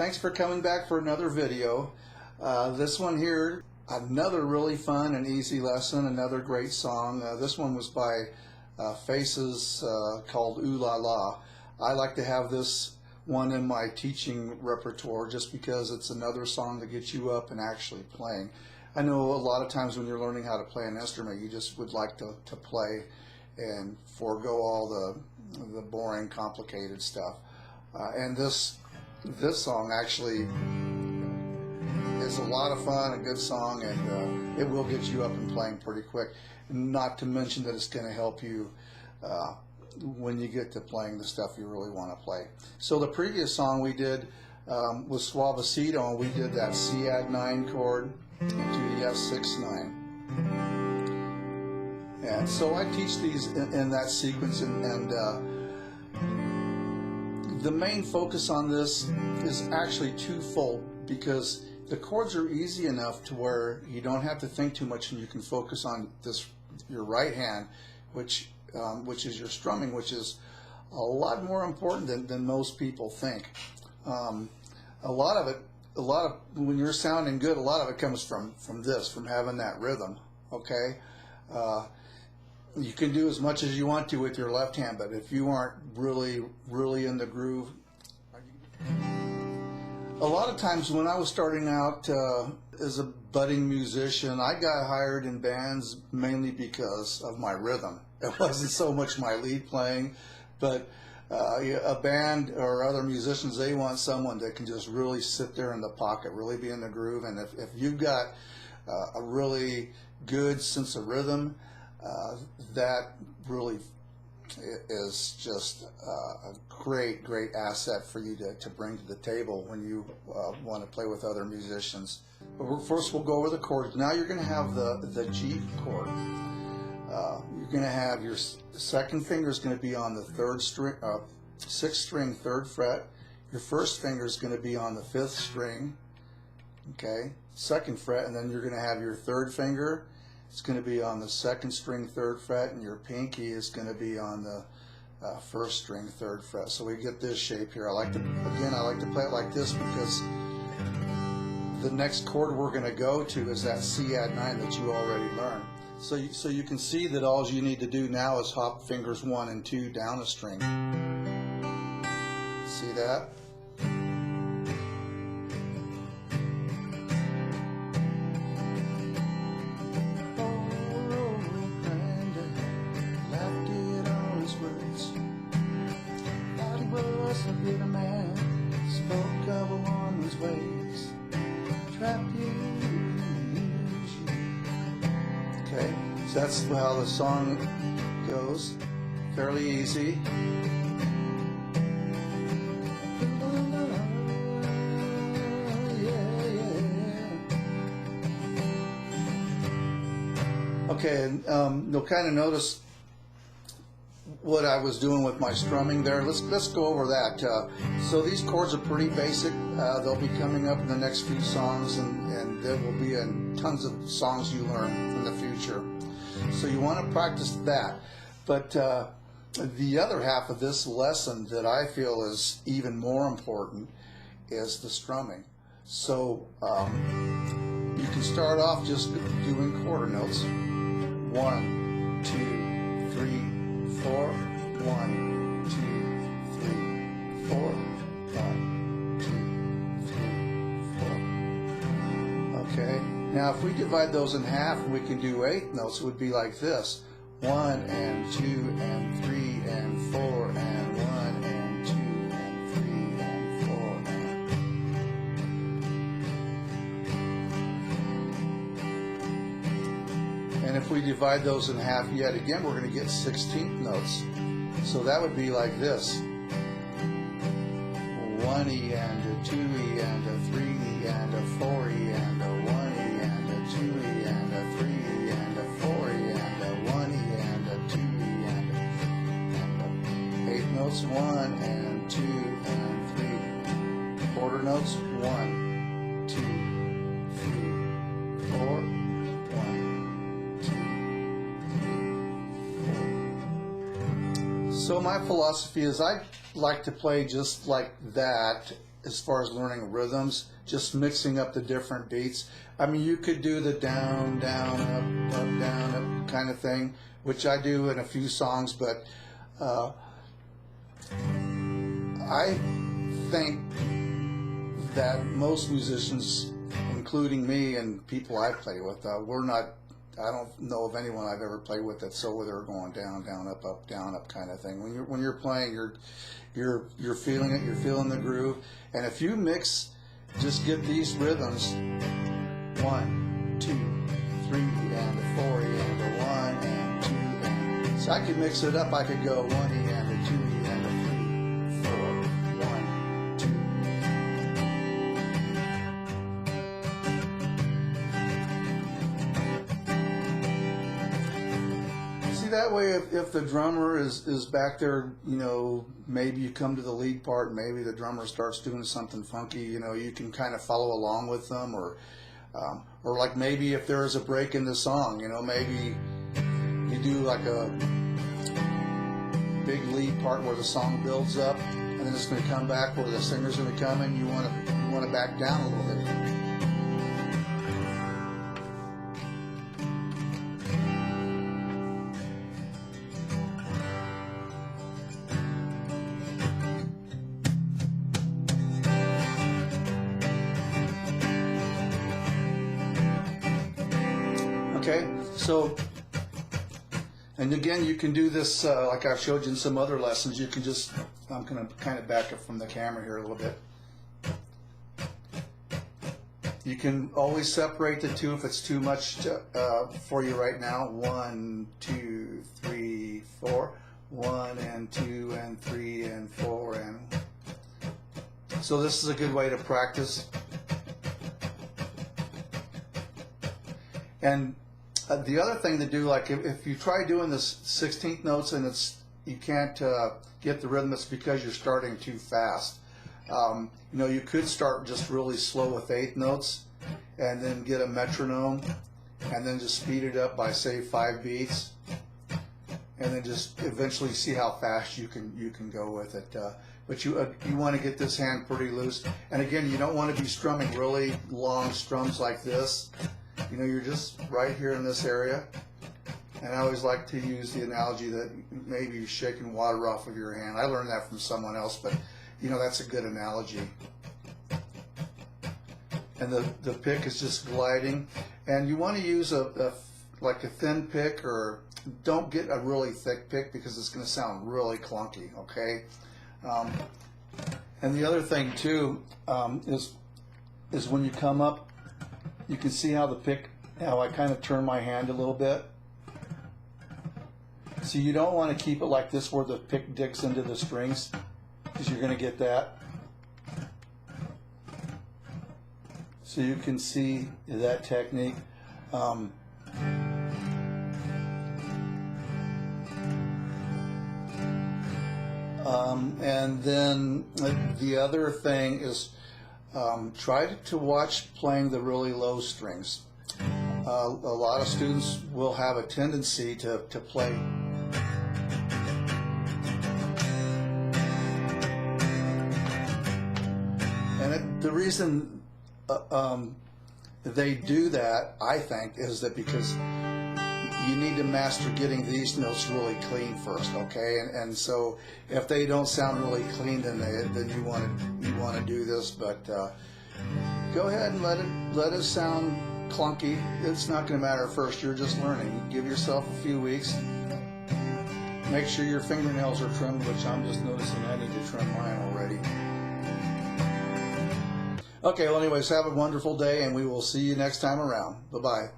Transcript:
thanks for coming back for another video. This one here, another really fun and easy lesson, another great song. This one was by Faces called Ooh La La. I like to have this one in my teaching repertoire just because it's another song to get you up and actually playing. I know a lot of times when you're learning how to play an instrument, you just would like to play and forego all the boring, complicated stuff. And this song actually is a lot of fun, a good song, and it will get you up and playing pretty quick. Not to mention that it's going to help you when you get to playing the stuff you really want to play. So the previous song we did was Suavecito, and we did that C add 9 chord into the F6 9. And so I teach these in that sequence, and the main focus on this is actually twofold, because the chords are easy enough to where you don't have to think too much, and you can focus on your right hand, which is your strumming, which is a lot more important than most people think. A lot of when you're sounding good, a lot of it comes from having that rhythm. Okay. You can do as much as you want to with your left hand, but if you aren't really in the groove, a lot of times when I was starting out as a budding musician, I got hired in bands mainly because of my rhythm. It wasn't so much my lead playing, but a band or other musicians, they want someone that can just really sit there in the pocket, really be in the groove. And if you've got a really good sense of rhythm, that really is just a great asset for you to bring to the table when you want to play with other musicians. But first we'll go over the chords. Now you're going to have the G chord. You're going to have your second finger is going to be on the sixth string, 3rd fret. Your first finger is going to be on the 5th string, okay, 2nd fret, and then you're going to have your 3rd finger. It's going to be on the 2nd string, 3rd fret, and your pinky is going to be on the 1st string, 3rd fret. So we get this shape here. I like to play it like this because the next chord we're going to go to is that C add 9 that you already learned. So you can see that all you need to do now is hop fingers 1 and 2 down a string. See that? A bitter man spoke of a woman's ways, trapped you. Okay, so that's how the song goes. Fairly easy. Okay, and you'll kind of notice what I was doing with my strumming there. Let's go over that. So these chords are pretty basic. They'll be coming up in the next few songs, and there will be tons of songs you learn in the future. So you want to practice that. But the other half of this lesson that I feel is even more important is the strumming. So you can start off just doing quarter notes. 1, 2, 3, 4, 1, 2, 3, 4, 1, 2, 3, 4. Okay. Now, if we divide those in half, we can do 8 notes. It would be like this: 1 and 2 and 3 and 4 and 1 and 2 and 3 and 4. And if we divide those in half yet again, we're going to get 16th notes. So that would be like this: 1E and a 2E and a 3E and a 4E and a 1E and a 2E and a 3E and a 4E and a 1E and a 2E and a 8 notes, 1 and 2 and 3. Quarter notes, 1, 2, 3, 4. So my philosophy is I like to play just like that, as far as learning rhythms, just mixing up the different beats. I mean, you could do the down, down, up, down, up kind of thing, which I do in a few songs, but I think that most musicians, including me and people I play with, we're not, I don't know of anyone I've ever played with that's so they're going down, down, up, down, up kind of thing. When you're playing, you're feeling it, you're feeling the groove, and if you mix, just get these rhythms, 1, 2, 3, and a 4, and a 1, and 2, and so I could mix it up. I could go 1 and a 2 and a 3, 4, 1, 2. See, that way, if the drummer is back there, you know, maybe you come to the lead part, and maybe the drummer starts doing something funky, you know, you can kind of follow along with them, or like maybe if there is a break in the song, you know, maybe you do like a big lead part where the song builds up, and then it's going to come back where the singer's going to come in. You want to back down a little bit. Okay, so, and again, you can do this like I've showed you in some other lessons. You can just, I'm going to kind of back up from the camera here a little bit. You can always separate the two if it's too much for you right now. 1, 2, 3, 4. 1 and 2 and 3 and 4 and. So this is a good way to practice. And the other thing to do, like if you try doing this 16th notes and you can't get the rhythm, it's because you're starting too fast. You know, you could start just really slow with 8th notes and then get a metronome and then just speed it up by, say, 5 beats, and then just eventually see how fast you can go with it. But you want to get this hand pretty loose. And again, you don't want to be strumming really long strums like this. You know, you're just right here in this area. And I always like to use the analogy that maybe you're shaking water off of your hand. I learned that from someone else, but you know, that's a good analogy. And the pick is just gliding. And you want to use like a thin pick, or don't get a really thick pick because it's going to sound really clunky, okay? And the other thing too is when you come up, you can see how how I kind of turn my hand a little bit. So you don't want to keep it like this where the pick digs into the strings, because you're going to get that. So you can see that technique. And then the other thing is try to watch playing the really low strings. A lot of students will have a tendency to play the reason they do that, I think, is that because you need to master getting these notes really clean first, okay? And so if they don't sound really clean, then you want to do this. But go ahead and let it sound clunky. It's not going to matter at first. You're just learning. Give yourself a few weeks. Make sure your fingernails are trimmed, which I'm just noticing I need to trim mine already. Okay, well anyways, have a wonderful day, and we will see you next time around. Bye-bye.